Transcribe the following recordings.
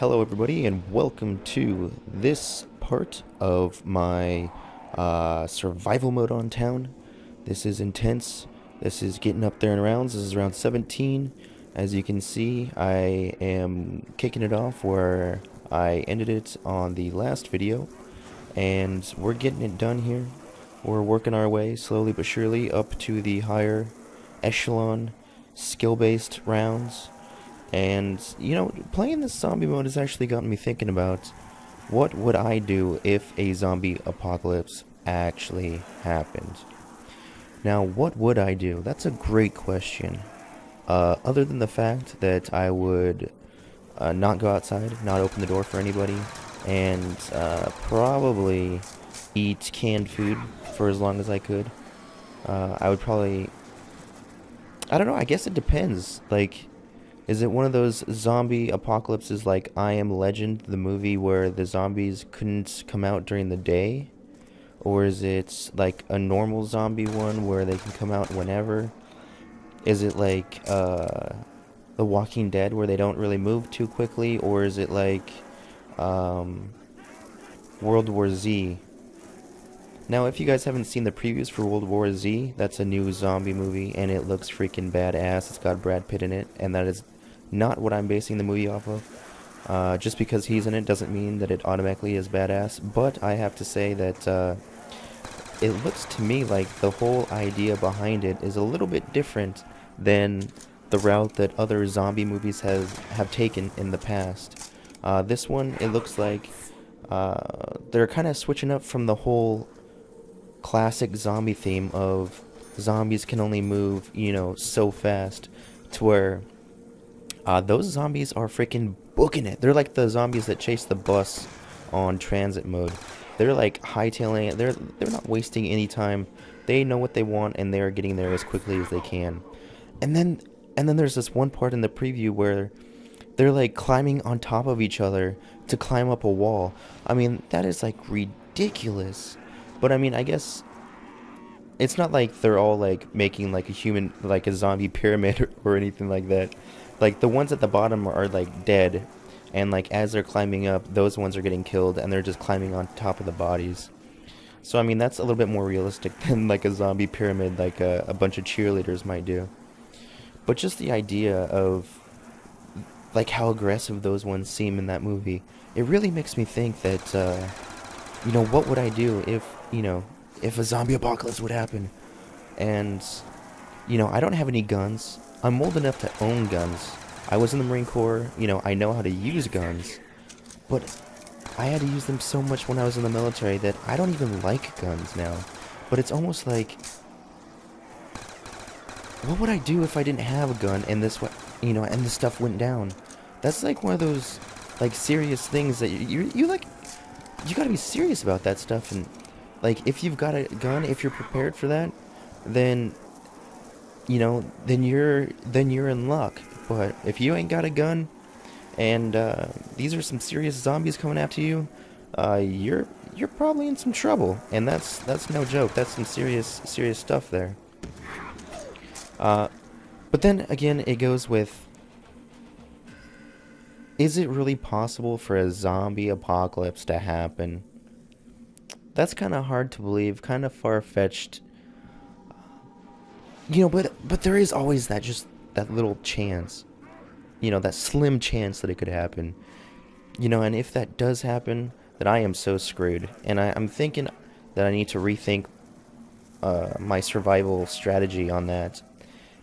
Hello, everybody, and welcome to this part of my survival mode on town. This is intense. This is getting up there in rounds. This is round 17. As you can see, I am kicking it off where I ended it on the last video, and we're getting it done here. We're working our way slowly but surely up to the higher echelon skill-based rounds. And, playing this zombie mode has actually gotten me thinking about what would I do if a zombie apocalypse actually happened. Now, what would I do? That's a great question. Other than the fact that I would not go outside, not open the door for anybody, and probably eat canned food for as long as I could. I would probably... I don't know, I guess it depends. Like... Is it one of those zombie apocalypses like I Am Legend, the movie where the zombies couldn't come out during the day? Or is it like a normal zombie one where they can come out whenever? Is it like The Walking Dead where they don't really move too quickly? Or is it like World War Z? Now, if you guys haven't seen the previews for World War Z, that's a new zombie movie, and it looks freaking badass. It's got Brad Pitt in it, and that is not what I'm basing the movie off of. Just because he's in it doesn't mean that it automatically is badass, but I have to say that it looks to me like the whole idea behind it is a little bit different than the route that other zombie movies have taken in the past. This one, it looks like they're kind of switching up from the whole classic zombie theme of zombies can only move, so fast, to where those zombies are freaking booking it. They're like the zombies that chase the bus on transit mode. They're like hightailing it. They're not wasting any time. They know what they want and they're getting there as quickly as they can. And then there's this one part in the preview where they're like climbing on top of each other to climb up a wall. I mean, that is like ridiculous. But I mean, I guess it's not like they're all like making like a zombie pyramid or anything like that. Like the ones at the bottom are like dead, and like as they're climbing up, those ones are getting killed and they're just climbing on top of the bodies. So I mean, that's a little bit more realistic than like a zombie pyramid like a bunch of cheerleaders might do. But just the idea of like how aggressive those ones seem in that movie, it really makes me think that what would I do if a zombie apocalypse would happen? And, I don't have any guns. I'm old enough to own guns. I was in the Marine Corps, I know how to use guns. But I had to use them so much when I was in the military that I don't even like guns now. But it's almost like, what would I do if I didn't have a gun and and this stuff went down? That's like one of those, like, serious things that you like... You gotta be serious about that stuff, and like if you've got a gun, if you're prepared for that, then then you're in luck. But if you ain't got a gun, and these are some serious zombies coming after you, you're probably in some trouble, and that's no joke. That's some serious stuff there. But then again, it goes with, is it really possible for a zombie apocalypse to happen? That's kind of hard to believe, kind of far-fetched. But there is always that little chance. That slim chance that it could happen. And if that does happen, then I am so screwed. And I'm thinking that I need to rethink my survival strategy on that.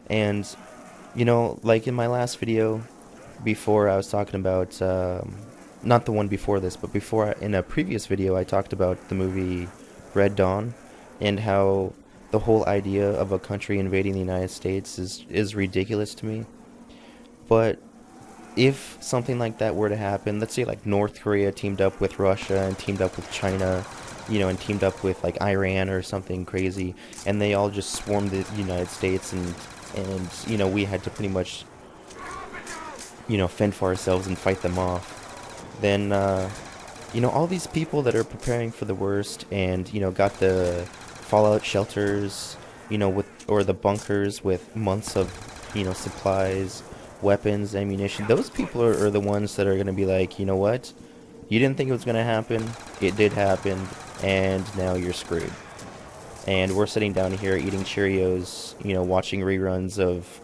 And, like in my last video, before I was talking about, not the one before this, but in a previous video I talked about the movie Red Dawn, and how the whole idea of a country invading the United States is ridiculous to me. But if something like that were to happen, let's say like North Korea teamed up with Russia and teamed up with China, and teamed up with like Iran or something crazy, and they all just swarmed the United States, and we had to pretty much fend for ourselves and fight them off, then, all these people that are preparing for the worst and, got the fallout shelters, or the bunkers with months of, supplies, weapons, ammunition. Those people are the ones that are going to be like, you know what? You didn't think it was going to happen. It did happen, and now you're screwed. And we're sitting down here eating Cheerios, watching reruns of,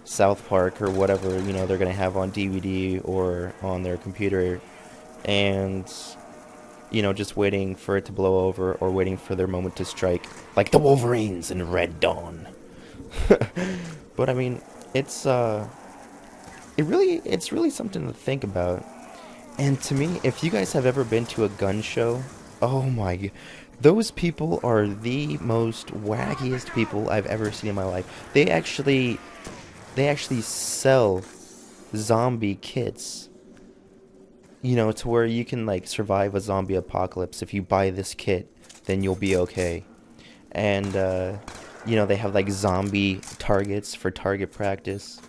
South Park or whatever, they're going to have on DVD or on their computer, and, just waiting for it to blow over or waiting for their moment to strike, like the Wolverines in Red Dawn. But I mean, it's really something to think about. And to me, if you guys have ever been to a gun show, oh my, those people are the most wackiest people I've ever seen in my life. They actually sell zombie kits, to where you can like survive a zombie apocalypse. If you buy this kit, then you'll be okay. And they have like zombie targets for target practice.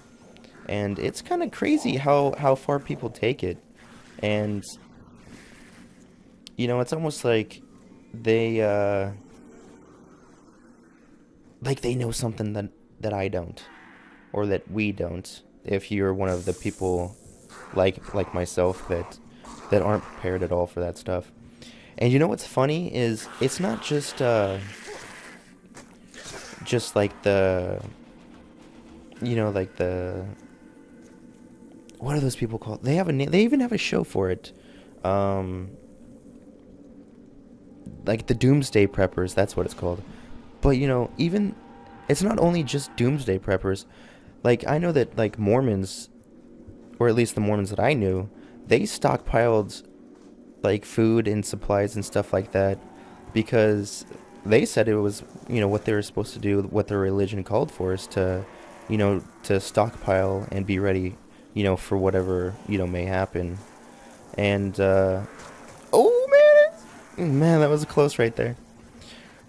And it's kind of crazy how far people take it. And it's almost like they they know something that I don't, or that we don't, if you're one of the people like myself that aren't prepared at all for that stuff. And what's funny is it's not just like the like the, what are those people called? They have a name. They even have a show for it. Like the Doomsday Preppers, that's what it's called. But even it's not only just Doomsday Preppers. Like I know that like Mormons, or at least the Mormons that I knew, they stockpiled like food and supplies and stuff like that because they said it was, what they were supposed to do, what their religion called for is to, to stockpile and be ready, for whatever, may happen. And, oh man, that was close right there.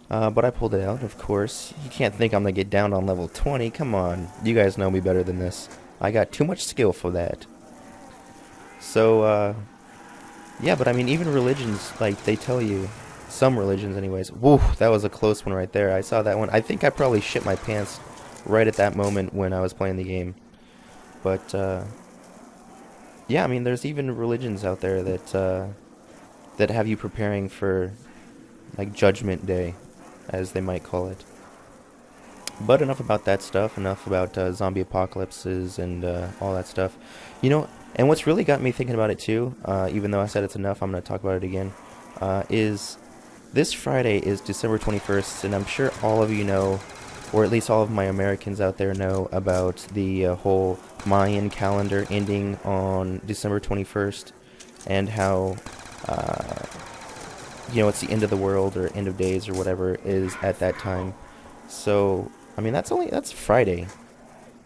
But I pulled it out, of course. You can't think I'm gonna get down on level 20. Come on. You guys know me better than this. I got too much skill for that. So, yeah, but I mean, even religions, like, they tell you, some religions anyways. Woo, that was a close one right there. I saw that one. I think I probably shit my pants right at that moment when I was playing the game. But, yeah, I mean, there's even religions out there that have you preparing for, like, Judgment Day, as they might call it. But enough about that stuff, enough about zombie apocalypses and all that stuff. And what's really got me thinking about it too, even though I said it's enough, I'm going to talk about it again, is this Friday is December 21st, and I'm sure all of you know, or at least all of my Americans out there know about the whole Mayan calendar ending on December 21st, and how, it's the end of the world or end of days or whatever is at that time. So, I mean, that's Friday.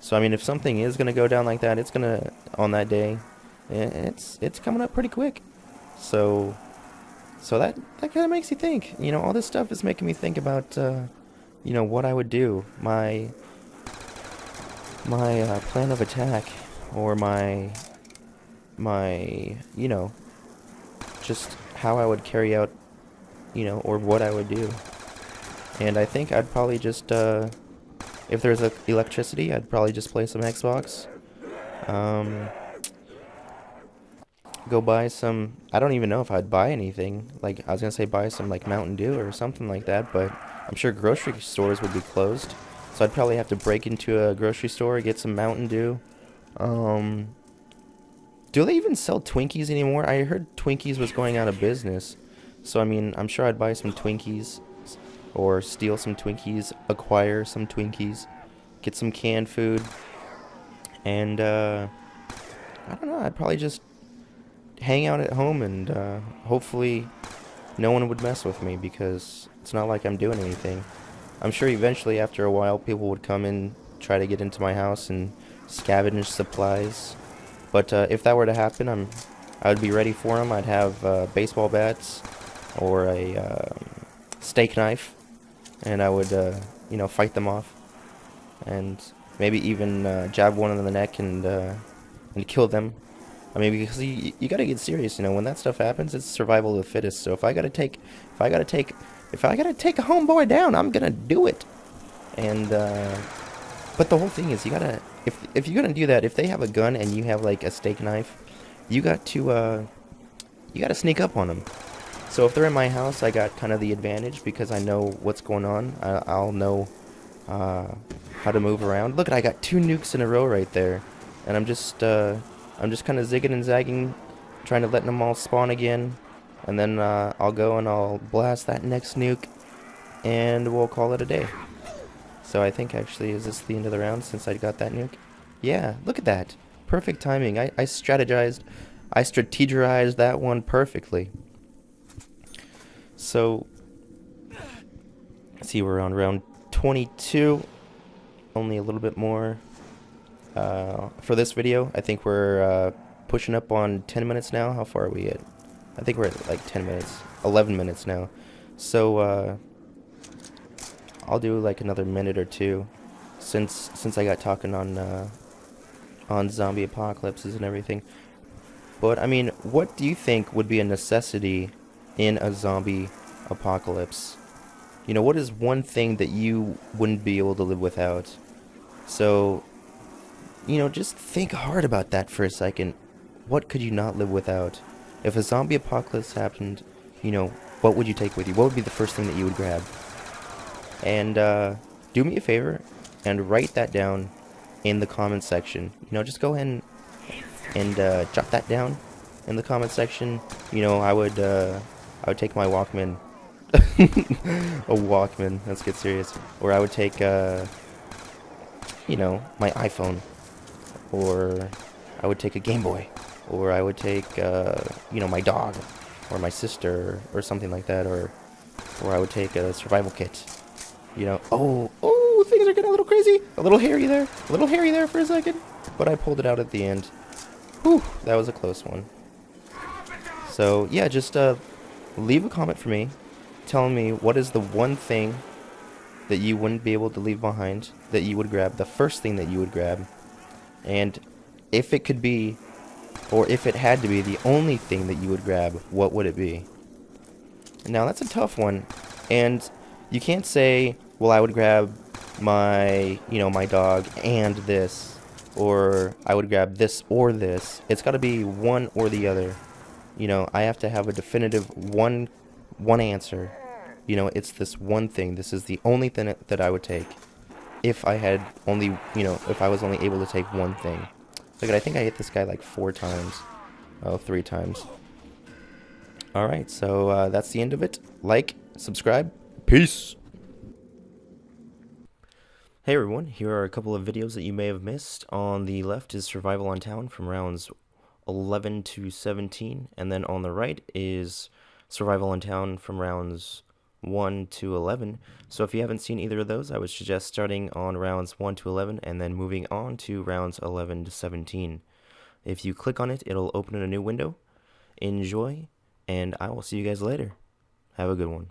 So, I mean, if something is going to go down like that, it's going to, on that day, it's coming up pretty quick. So that kind of makes you think. All this stuff is making me think about, what I would do. My plan of attack, or my, just how I would carry out, or what I would do. And I think I'd probably just, if there's electricity, I'd probably just play some Xbox. Go buy some, I don't even know if I'd buy anything. Like, I was gonna say buy some, like, Mountain Dew or something like that, but I'm sure grocery stores would be closed. So I'd probably have to break into a grocery store, get some Mountain Dew. Do they even sell Twinkies anymore? I heard Twinkies was going out of business. So, I mean, I'm sure I'd buy some Twinkies, or steal some Twinkies, acquire some Twinkies, get some canned food, and, I don't know, I'd probably just hang out at home, and, hopefully no one would mess with me, because it's not like I'm doing anything. I'm sure eventually, after a while, people would come and try to get into my house and scavenge supplies. But, if that were to happen, I would be ready for them. I'd have, baseball bats, or a, steak knife, and I would, fight them off, and maybe even jab one in the neck and kill them. I mean, because you gotta get serious, when that stuff happens, it's survival of the fittest. So if I gotta take a homeboy down, I'm gonna do it. And but the whole thing is, you if you're gonna do that, if they have a gun and you have like a steak knife, you got to sneak up on them. So if they're in my house, I got kind of the advantage because I know what's going on. I'll know uh, how to move around. Look, I got 2 nukes in a row right there, and I'm just kind of zigging and zagging, trying to let them all spawn again, and then I'll go and I'll blast that next nuke, and we'll call it a day. So I think actually, is this the end of the round since I got that nuke? Yeah, look at that. Perfect timing. I strategized that one perfectly. So, let's see, we're on round 22. Only a little bit more for this video. I think we're pushing up on 10 minutes now. How far are we at? I think we're at like 10 minutes, 11 minutes now. So, I'll do like another minute or two since I got talking on zombie apocalypses and everything. But I mean, what do you think would be a necessity in a zombie apocalypse? You know, what is one thing that you wouldn't be able to live without? So, you know, just think hard about that for a second. What could you not live without? If a zombie apocalypse happened, you know, what would you take with you? What would be the first thing that you would grab? And do me a favor and write that down in the comment section. You know, just go ahead and jot that down in the comment section. You know, I would take my Walkman. A Walkman. Let's get serious. Or I would take you know, my iPhone, or I would take a Game Boy, or I would take you know, my dog, or my sister, or something like that, or I would take a survival kit. You know, oh, things are getting a little crazy, a little hairy there for a second, but I pulled it out at the end. Whew, that was a close one. So yeah, just leave a comment for me, telling me what is the one thing that you wouldn't be able to leave behind, that you would grab, the first thing that you would grab, and if it could be, or if it had to be the only thing that you would grab, what would it be? Now that's a tough one, and you can't say, well, I would grab my, you know, my dog and this, or I would grab this or this. It's got to be one or the other. You know, I have to have a definitive one answer. You know, it's this one thing. This is the only thing that I would take if I had only, you know, if I was only able to take one thing. Look, I think I hit this guy like 4 times. Oh, 3 times. Alright, so that's the end of it. Like, subscribe. Peace! Hey everyone, here are a couple of videos that you may have missed. On the left is Survival on Town from rounds 11 to 17, and then on the right is Survival on Town from rounds 1 to 11. So if you haven't seen either of those, I would suggest starting on rounds 1 to 11 and then moving on to rounds 11 to 17. If you click on it, it'll open in a new window. Enjoy, and I will see you guys later. Have a good one.